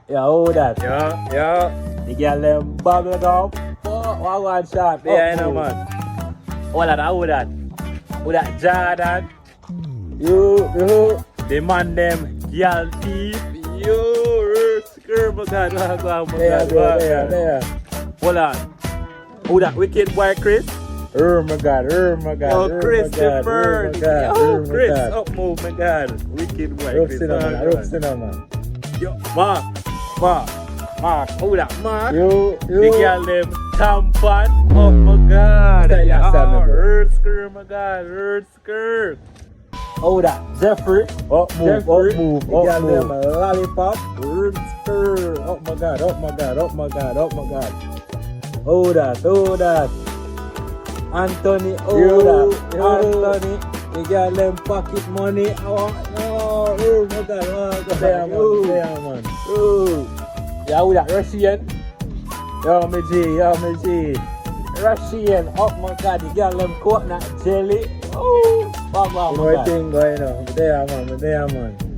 Yeah, who that? Yeah. The girl them bubble up. Oh, one shot. Yeah, I know, man. Who that? Who that Jordan? You. The man them girl teeth. Yo, skirt, my God. There. Hold on. Who that wicked boy, Chris? My God. Oh, Christopher. Oh, Chris. God. Up move, my God. Wicked boy, Rough Chris. cinnamon. Yo, Mark. Who that? Mark. You. The girl them tampon. Oh, my God. Style your son, Earth skirt, my God. Earth skirt. Oh, that Jeffrey. Up move. The girl them Move. lollipop. Earth skirt. Oh my God. Oh, that. Anthony, Anthony, the girl them pocket money. Oh my God. There, man. Yeah, who that? Russian? Yo, me G. Russian. Oh my God, the girl them coconut jelly. Oh, You know what thing going on? There, man.